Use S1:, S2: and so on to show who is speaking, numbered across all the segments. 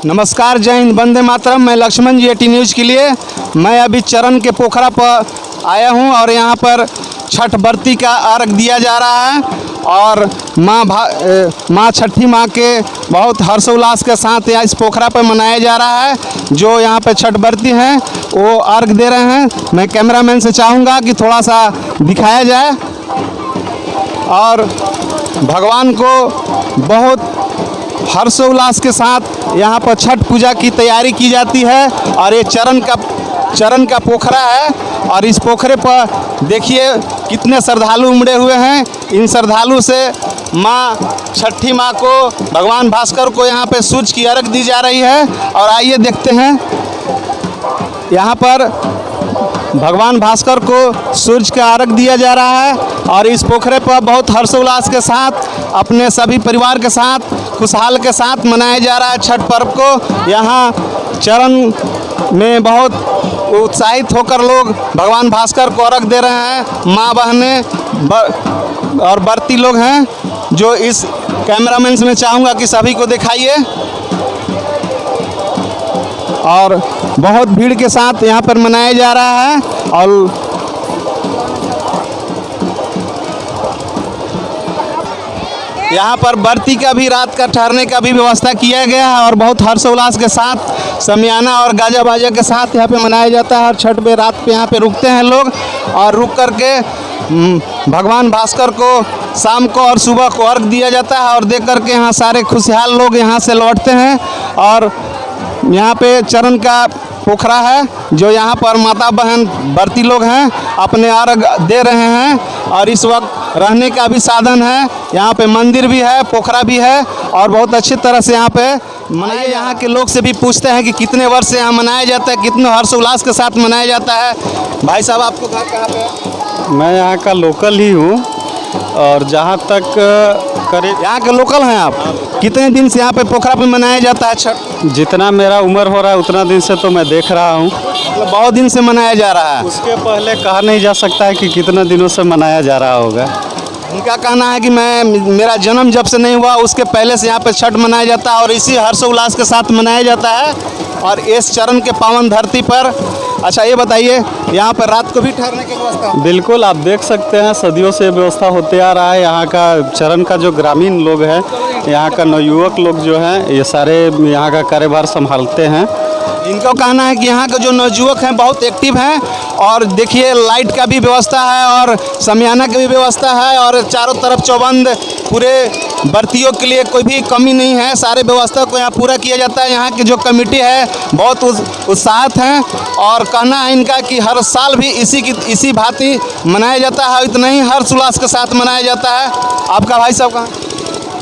S1: नमस्कार, जय हिंद, वंदे मातरम। मैं लक्ष्मण जी, एटी न्यूज़ के लिए। मैं अभी चरण के पोखरा पर आया हूं और यहां पर छठ बरती का अर्घ दिया जा रहा है और माँ छठी माँ के बहुत हर्षोल्लास के साथ यहाँ इस पोखरा पर मनाया जा रहा है। जो यहाँ पे छठ बरती हैं वो अर्घ दे रहे हैं। मैं कैमरामैन से चाहूँगा कि थोड़ा सा दिखाया जाए और भगवान को बहुत हर्षोल्लास के साथ यहाँ पर छठ पूजा की तैयारी की जाती है। और ये चरण का पोखरा है और इस पोखरे पर देखिए कितने श्रद्धालु उमड़े हुए हैं। इन श्रद्धालु से माँ छठी माँ को, भगवान भास्कर को यहाँ पे सूरज की अर्घ दी जा रही है। और आइए देखते हैं, यहाँ पर भगवान भास्कर को सूरज का अर्घ दिया जा रहा है और इस पोखरे पर बहुत हर्षोल्लास के साथ अपने सभी परिवार के साथ खुशहाल के साथ मनाया जा रहा है छठ पर्व को। यहाँ चरण में बहुत उत्साहित होकर लोग भगवान भास्कर को अर्घ दे रहे हैं। माँ बहनें और बरती लोग हैं जो इस कैमरामैन से मैं चाहूँगा कि सभी को दिखाइए। और बहुत भीड़ के साथ यहाँ पर मनाया जा रहा है और यहाँ पर बरती का भी, रात का ठहरने का भी व्यवस्था किया गया है और बहुत हर्षोल्लास के साथ समियाना और गाजा बाजा के साथ यहाँ पे मनाया जाता है। और छठ पे रात पे यहाँ पे रुकते हैं लोग और रुक कर के भगवान भास्कर को शाम को और सुबह को अर्घ दिया जाता है और दे करके यहाँ सारे खुशहाल लोग यहाँ से लौटते हैं। और यहाँ पे चरण का पोखरा है जो यहाँ पर माता बहन बरती लोग हैं अपने अर्घ दे रहे हैं। और इस वक्त रहने का भी साधन है, यहाँ पे मंदिर भी है, पोखरा भी है और बहुत अच्छी तरह से यहाँ पे मनाया। यहाँ के लोग से भी पूछते हैं कि कितने वर्ष से यहाँ मनाया जाता है, कितने हर्षोल्लास के साथ मनाया जाता है। भाई साहब, आपको घर कहाँ पे है?
S2: मैं यहाँ का लोकल ही हूँ और जहाँ तक करीब
S1: यहाँ के लोकल हैं आप? कितने दिन से यहाँ पे पोखरा पे मनाया जाता है छठ?
S2: जितना मेरा उम्र हो रहा है उतना दिन से तो मैं देख रहा हूँ।
S1: मतलब बहुत दिन से मनाया जा रहा है।
S2: उसके पहले कहा नहीं जा सकता है कि कितने दिनों से मनाया जा रहा होगा।
S1: उनका कहना है कि मेरा जन्म जब से नहीं हुआ उसके पहले से यहाँ पे छठ मनाया जाता है और इसी हर्षोल्लास के साथ मनाया जाता है। और इस चरण के पावन धरती पर, अच्छा ये बताइए, यहाँ पर रात को भी ठहरने की व्यवस्था?
S2: बिल्कुल, आप देख सकते हैं सदियों से व्यवस्था होते आ रहा है। यहाँ का चरण का जो ग्रामीण लोग हैं, यहाँ का नवयुवक लोग जो हैं, ये सारे यहाँ का कार्यभार संभालते हैं।
S1: इनका कहना है कि यहाँ के जो नवयुवक हैं बहुत एक्टिव हैं और देखिए लाइट का भी व्यवस्था है और समियाना की भी व्यवस्था है और चारों तरफ चौबंद, पूरे बर्तियों के लिए कोई भी कमी नहीं है। सारे व्यवस्था को यहाँ पूरा किया जाता है। यहाँ की जो कमेटी है बहुत उत्साहित हैं और कहना है इनका कि हर साल भी इसी भांति मनाया जाता है। इतना ही हर्षोल्लास के साथ मनाया जाता है। आपका भाई साहब कहाँ?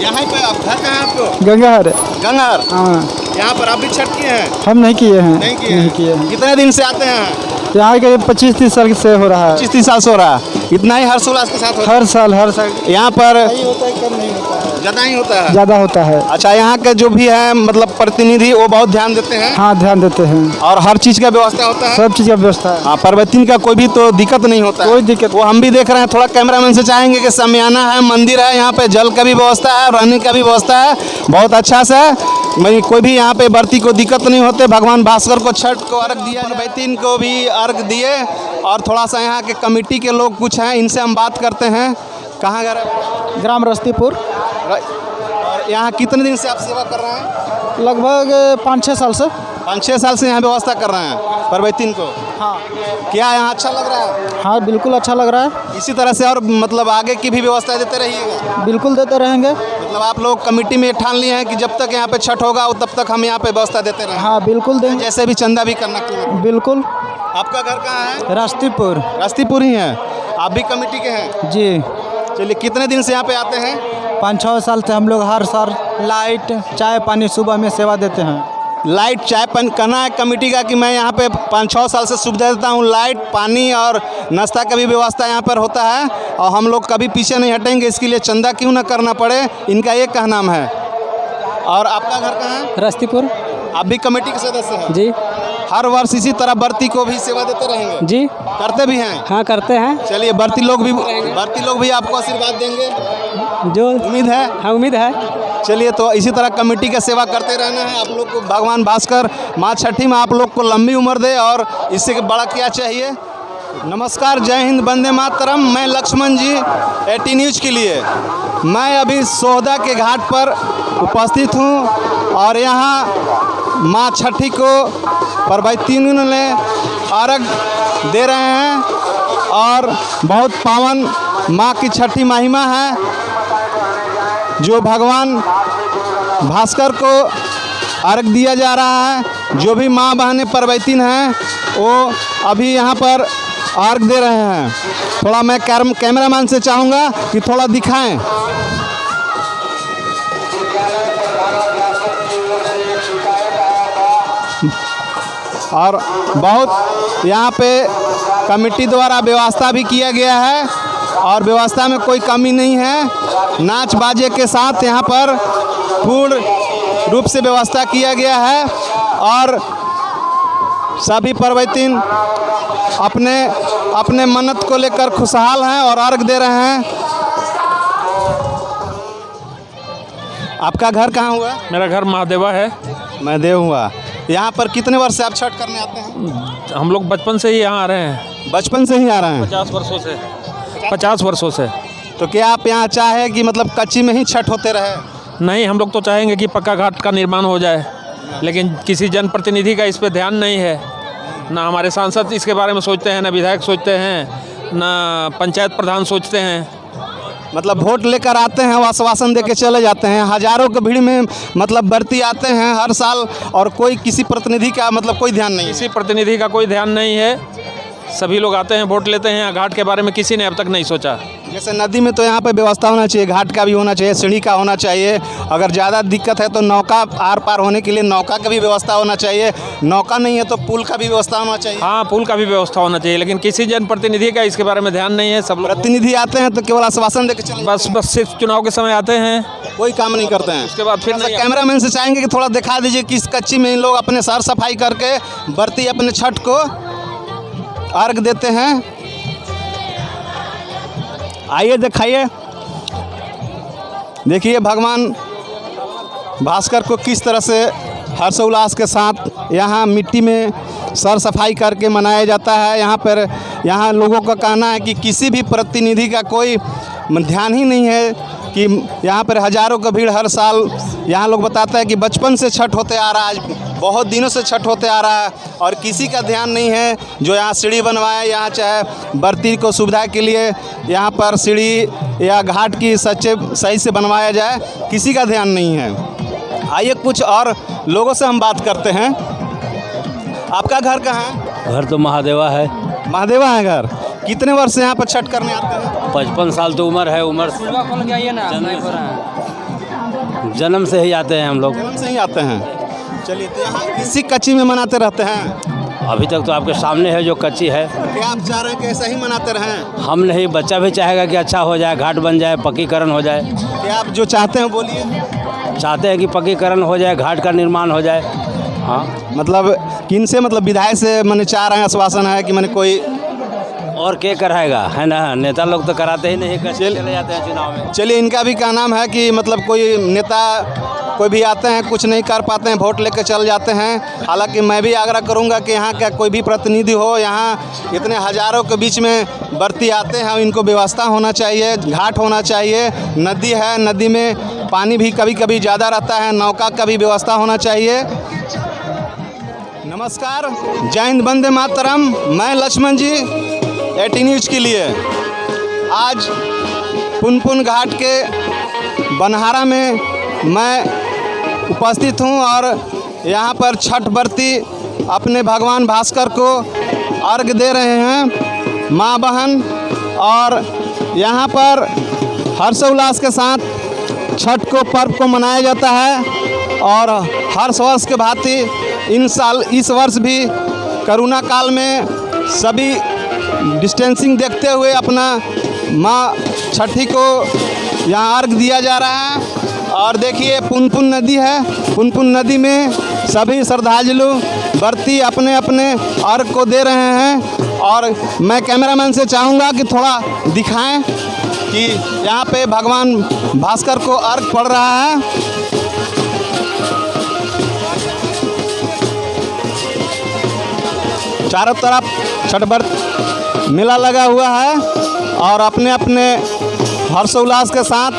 S1: यहाँ पे आप घर कहाँ है आपको?
S3: गंगाहर।
S1: गंगाहर?
S3: हाँ।
S1: यहाँ पर आप भी छठ किए हैं?
S3: हम नहीं किए हैं।
S1: नहीं किए हैं। कितने दिन से आते हैं?
S3: यहाँ के 25-30 साल से हो रहा है।
S1: 25-30 साल से हो रहा है। इतना ही हर्षोल्लास के साथ
S3: हर साल
S1: यहाँ पर
S3: नहीं होता है, कम नहीं होता है,
S1: ज़्यादा ही होता है?
S3: ज़्यादा होता है।
S1: अच्छा, यहाँ के जो भी है मतलब प्रतिनिधि वो बहुत ध्यान देते हैं?
S3: हाँ, ध्यान देते हैं
S1: और हर चीज़ का व्यवस्था होता है?
S3: सब चीज़ का व्यवस्था है।
S1: हाँ, पर्वतीन का कोई भी तो दिक्कत नहीं होता?
S3: कोई दिक्कत।
S1: वो हम भी देख रहे हैं। थोड़ा कैमरामैन से चाहेंगे कि समियाना है, मंदिर है, यहाँ पे जल का भी व्यवस्था है, रहने का भी व्यवस्था है, बहुत अच्छा से है। कोई भी यहाँ पे बरती को दिक्कत नहीं होते। भगवान भास्कर को छठ को अर्घ दिया, पर्वतीन को भी अर्घ दिए। और थोड़ा सा यहाँ के कमेटी के लोग कुछ हैं, इनसे हम बात करते हैं। कहाँ घर है?
S3: ग्राम रस्तीपुर।
S1: और यहाँ कितने दिन से आप सेवा कर रहे हैं?
S3: लगभग 5-6 साल से।
S1: 5-6 साल से यहाँ व्यवस्था कर रहे हैं पर्वतीन को?
S3: हाँ।
S1: क्या यहाँ अच्छा लग रहा है?
S3: हाँ, बिल्कुल अच्छा लग रहा है।
S1: इसी तरह से और मतलब आगे की भी व्यवस्था देते रहिएगा?
S3: बिल्कुल देते रहेंगे।
S1: मतलब आप लोग कमेटी में ठान लिए हैं कि जब तक यहाँ पे छठ होगा तब तक हम यहाँ पे व्यवस्था देते रहेंगे?
S3: हाँ, बिल्कुल देंगे।
S1: जैसे भी चंदा भी करना चाहिए।
S3: बिल्कुल।
S1: आपका घर कहाँ है?
S3: रस्तीपुर।
S1: रस्तीपुर ही है? आप भी कमेटी के हैं?
S3: जी।
S1: चलिए, कितने दिन से यहाँ पे आते हैं?
S3: 5-6 साल से हम लोग हर साल लाइट, चाय पानी सुबह में सेवा देते हैं।
S1: लाइट, चाय पानी कहना है कमेटी का कि मैं यहाँ पे 5-6 साल से सुविधा देता हूँ। लाइट, पानी और नाश्ता का भी व्यवस्था यहाँ पर होता है और हम लोग कभी पीछे नहीं हटेंगे। इसके लिए चंदा क्यों ना करना पड़े, इनका ये कहना है। और आपका घर कहाँ है?
S3: रस्तीपुर।
S1: आप भी कमेटी के सदस्य हैं?
S3: जी।
S1: हर वर्ष इसी तरह व्रती को भी सेवा देते रहेंगे?
S4: जी
S1: करते भी हैं?
S4: हाँ करते हैं।
S1: चलिए व्रती लोग भी आपको आशीर्वाद देंगे,
S4: जो
S1: उम्मीद है।
S4: हाँ उम्मीद है।
S1: चलिए तो इसी तरह कमेटी का सेवा करते रहना है आप लोग को। भगवान भास्कर माँ छठी में आप लोग को लंबी उम्र दे, और इससे बड़ा क्या चाहिए। नमस्कार, जय हिंद, वंदे मातरम। मैं लक्ष्मण जी, एटी न्यूज़ के लिए। मैं अभी सोहदा के घाट पर उपस्थित हूँ और यहाँ माँ छठी को परवैतिनों ने अर्घ दे रहे हैं और बहुत पावन माँ की छठी महिमा है, जो भगवान भास्कर को अर्घ दिया जा रहा है। जो भी माँ बहनें परवैतिन हैं वो अभी यहाँ पर अर्घ दे रहे हैं। थोड़ा मैं कैमरामैन से चाहूँगा कि थोड़ा दिखाएं। और बहुत यहाँ पे कमेटी द्वारा व्यवस्था भी किया गया है और व्यवस्था में कोई कमी नहीं है। नाच बाजे के साथ यहाँ पर पूर्ण रूप से व्यवस्था किया गया है और सभी परवैतिन अपने अपने मन्नत को लेकर खुशहाल हैं और अर्घ दे रहे हैं। आपका घर कहाँ हुआ?
S5: मेरा घर महादेवा है।
S1: महदेव हुआ। यहाँ पर कितने वर्ष से आप छठ करने आते हैं?
S5: हम लोग बचपन से ही यहाँ आ रहे हैं।
S1: बचपन से ही आ रहे हैं?
S5: 50 वर्षों से। 50 वर्षों से।
S1: तो क्या आप यहाँ चाहे कि मतलब कच्ची में ही छठ होते रहे?
S5: नहीं, हम लोग तो चाहेंगे कि पक्का घाट का निर्माण हो जाए, लेकिन किसी जनप्रतिनिधि का इस पे ध्यान नहीं है। ना हमारे सांसद इसके बारे में सोचते हैं, ना विधायक सोचते हैं, ना पंचायत प्रधान सोचते हैं।
S1: मतलब वोट लेकर आते हैं, वो आश्वासन दे के चले जाते हैं। हजारों की भीड़ में मतलब व्रती आते हैं हर साल और कोई किसी प्रतिनिधि का मतलब कोई ध्यान नहीं है।
S5: किसी प्रतिनिधि का कोई ध्यान नहीं है। सभी लोग आते हैं, वोट लेते हैं। घाट के बारे में किसी ने अब तक नहीं सोचा।
S1: जैसे नदी में तो यहाँ पे व्यवस्था होना चाहिए, घाट का भी होना चाहिए, सीढ़ी का होना चाहिए। अगर ज़्यादा दिक्कत है तो नौका आर पार होने के लिए नौका का भी व्यवस्था होना चाहिए। नौका नहीं है तो पुल का भी व्यवस्था होना चाहिए।
S5: हाँ, पुल का भी व्यवस्था होना चाहिए, लेकिन किसी जनप्रतिनिधि का इसके बारे में ध्यान नहीं है। सब लोग
S1: प्रतिनिधि आते हैं तो केवल आश्वासन दे के चले
S5: बस सिर्फ चुनाव के समय आते हैं,
S1: कोई काम नहीं करते हैं।
S5: उसके बाद फिर नहीं।
S1: कैमरामैन से चाहेंगे कि थोड़ा दिखा दीजिए किस कच्ची में इन लोग अपने सर सफाई करके व्रती अपने छठ को अर्घ देते हैं। आइए दिखाइए, देखिए भगवान भास्कर को किस तरह से हर्षोल्लास के साथ यहाँ मिट्टी में सर सफाई करके मनाया जाता है। यहाँ लोगों का कहना है कि किसी भी प्रतिनिधि का कोई ध्यान ही नहीं है कि यहाँ पर हजारों का भीड़ हर साल। यहाँ लोग बताते हैं कि बचपन से छठ होते आ रहा है, बहुत दिनों से छठ होते आ रहा है और किसी का ध्यान नहीं है। जो यहाँ सीढ़ी बनवाया, यहाँ चाहे व्रती को सुविधा के लिए यहाँ पर सीढ़ी या घाट की सही से बनवाया जाए, किसी का ध्यान नहीं है। आइए कुछ और लोगों से हम बात करते हैं। आपका घर कहाँ है?
S6: घर तो महादेवा है।
S1: महादेवा है घर। कितने वर्ष से यहाँ पर छठ करने आते हैं?
S6: 55 साल तो उम्र है। जन्म से ही आते हैं हम लोग।
S1: जन्म से ही आते हैं। चलिए, तो यहाँ इसी कच्ची में मनाते रहते हैं?
S6: अभी तक तो आपके सामने है जो कच्ची है।
S1: क्या आप चाह रहे हैं कि ऐसा ही मनाते रहें?
S6: हम नहीं, बच्चा भी चाहेगा कि अच्छा हो जाए, घाट बन जाए, पक्कीकरण हो जाए।
S1: क्या आप जो चाहते हैं बोलिए।
S6: चाहते हैं कि पक्कीकरण हो जाए, घाट का निर्माण हो जाए। हाँ,
S1: मतलब किन से, मतलब विधायक से मैंने चाह रहे हैं, आश्वासन है कि मैंने कोई
S6: और क्या कराएगा, है ना। नेता लोग तो कराते ही नहीं, चले जाते हैं चुनाव में।
S1: चलिए, इनका भी क्या नाम है कि मतलब कोई नेता कोई भी आते हैं, कुछ नहीं कर पाते हैं, वोट लेकर चल जाते हैं। हालांकि मैं भी आग्रह करूंगा कि यहाँ का कोई भी प्रतिनिधि हो, यहाँ इतने हजारों के बीच में व्रती आते हैं, इनको व्यवस्था होना चाहिए, घाट होना चाहिए। नदी है, नदी में पानी भी कभी कभी ज़्यादा रहता है, नौका का भी व्यवस्था होना चाहिए। नमस्कार, जय हिंद, वंदे मातरम। मैं लक्ष्मण जी, एटी न्यूज़ के लिए। आज पुनपुन घाट के बनहारा में मैं उपस्थित हूं और यहाँ पर छठ व्रती अपने भगवान भास्कर को अर्घ दे रहे हैं, माँ बहन। और यहाँ पर हर्षोल्लास के साथ छठ को पर्व को मनाया जाता है और हर वर्ष के भांति इस वर्ष भी कोरोना काल में सभी डिस्टेंसिंग देखते हुए अपना माँ छठी को यहाँ अर्घ दिया जा रहा है। और देखिए पुनपुन नदी है, पुनपुन नदी में सभी श्रद्धालु व्रती अपने अपने अर्घ को दे रहे हैं। और मैं कैमरामैन से चाहूँगा कि थोड़ा दिखाएं कि यहाँ पे भगवान भास्कर को अर्घ पड़ रहा है। चारों तरफ छठ व्रत मेला लगा हुआ है और अपने अपने हर्षोल्लास के साथ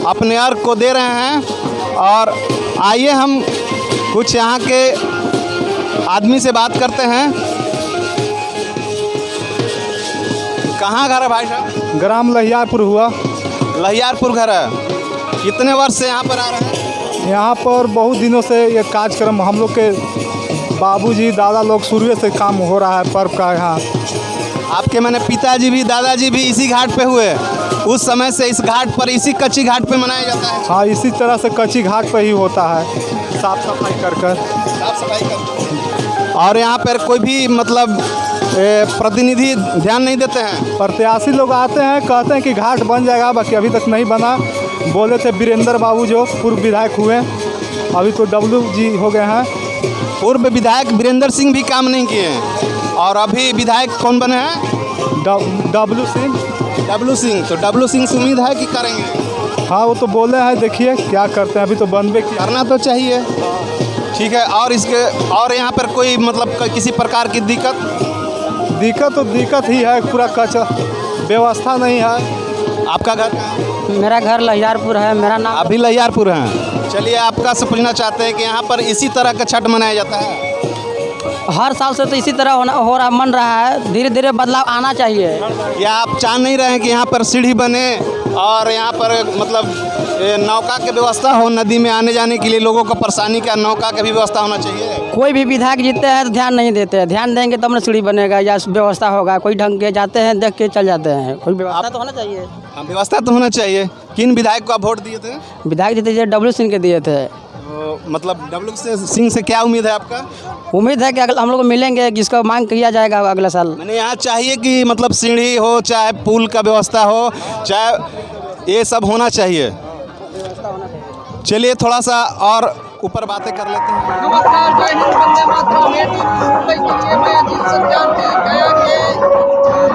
S1: अपने अर्घ को दे रहे हैं। और आइए हम कुछ यहाँ के आदमी से बात करते हैं। कहाँ घर है भाई साहब?
S3: ग्राम लहियापुर हुआ।
S1: लहियारपुर घर है। कितने वर्ष से यहाँ पर आ रहे हैं?
S3: यहाँ पर बहुत दिनों से ये कार्यक्रम हम लोग के बाबूजी दादा लोग शुरू से काम हो रहा है पर्व का। यहाँ
S1: आपके मैंने पिताजी भी दादाजी भी इसी घाट पे हुए, उस समय से इस घाट पर इसी कच्ची घाट पे मनाया जाता है।
S3: हाँ, इसी तरह से कच्ची घाट पर ही होता है, साफ सफाई कर
S1: साफ सफाई कर। और यहाँ पर कोई भी मतलब प्रतिनिधि ध्यान नहीं देते हैं?
S3: प्रत्याशी लोग आते हैं, कहते हैं कि घाट बन जाएगा, बाकी अभी तक नहीं बना। बोले थे वीरेंद्र बाबू जो पूर्व विधायक हुए, अभी तो डब्लू जी हो गए हैं।
S1: पूर्व विधायक वीरेंद्र सिंह भी काम नहीं किए हैं। और अभी विधायक कौन बने हैं?
S3: डब्लू सिंह।
S1: डब्लू सिंह, तो डब्लू सिंह से उम्मीद है कि करेंगे?
S3: हाँ, वो तो बोले हैं, देखिए क्या करते हैं, अभी तो बनबे किया।
S1: करना तो चाहिए। ठीक है। और इसके और यहाँ पर कोई मतलब किसी प्रकार की
S3: दिक्कत तो दिक्कत ही है, पूरा कच्चा व्यवस्था नहीं है।
S1: आपका घर कहाँ है?
S4: मेरा घर लहियारपुर है। मेरा नाम
S1: अभी लहियारपुर हैं। चलिए, आपका से पूछना चाहते हैं कि यहाँ पर इसी तरह का छठ मनाया जाता है?
S4: हर साल से तो इसी तरह मन रहा है। धीरे धीरे बदलाव आना चाहिए।
S1: या आप चाह नहीं रहे हैं कि यहाँ पर सीढ़ी बने और यहाँ पर मतलब नौका की व्यवस्था हो, नदी में आने जाने के लिए लोगों को परेशानी का नौका की भी व्यवस्था होना चाहिए?
S4: कोई भी विधायक जीतते हैं तो ध्यान नहीं देते हैं। ध्यान देंगे तब ना सीढ़ी बनेगा या व्यवस्था होगा। कोई ढंग के जाते हैं, देख के चल जाते हैं। कोई व्यवस्था तो होना चाहिए।
S1: हाँ, व्यवस्था तो होना चाहिए। किन विधायक को आप वोट दिए थे?
S4: विधायक जीते थे डब्लू सिंह के दिए थे।
S1: मतलब डब्लू सिंह से क्या उम्मीद है आपका?
S4: उम्मीद है कि अगला हम लोग मिलेंगे, जिसका मांग किया जाएगा अगला साल।
S1: मैंने यहाँ चाहिए कि मतलब सीढ़ी हो, चाहे पुल का व्यवस्था हो, चाहे ये सब होना चाहिए। चलिए थोड़ा सा और ऊपर बातें कर लेते हैं।
S7: नमस्कार, जय हिंद, वंदे मातरम। मुंबई के मैं अजीत संजान के गया के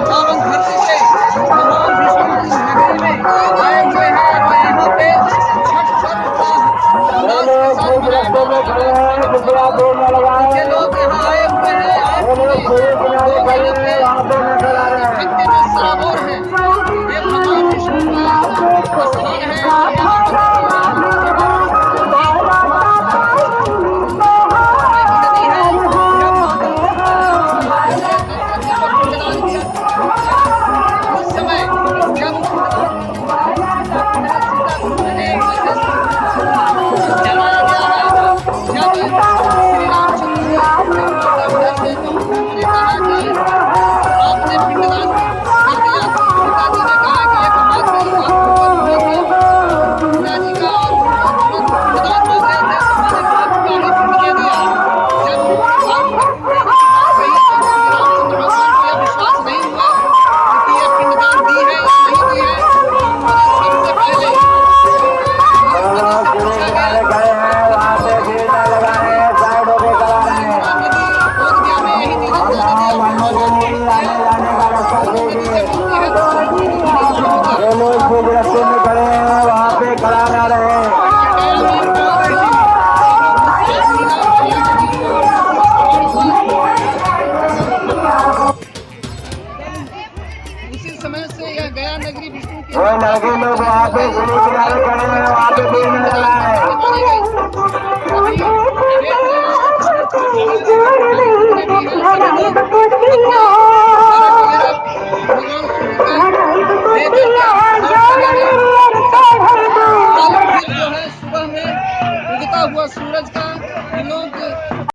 S7: पावन धरती से भगवान विष्णु की नगरी में आए हुए हैं और यहाँ पे छठ पर्व का उल्लास के साथ मनाया जा रहा है। के लोग यहाँ आए हुए हैं। आज भक्ति में सराबोर है। ये भगवान विष्णु का स्थान है। समय से यह गया नगरी विष्णु की
S8: वो लड़के लोग वहाँ पे किनारे खड़े हैं, वहाँ पे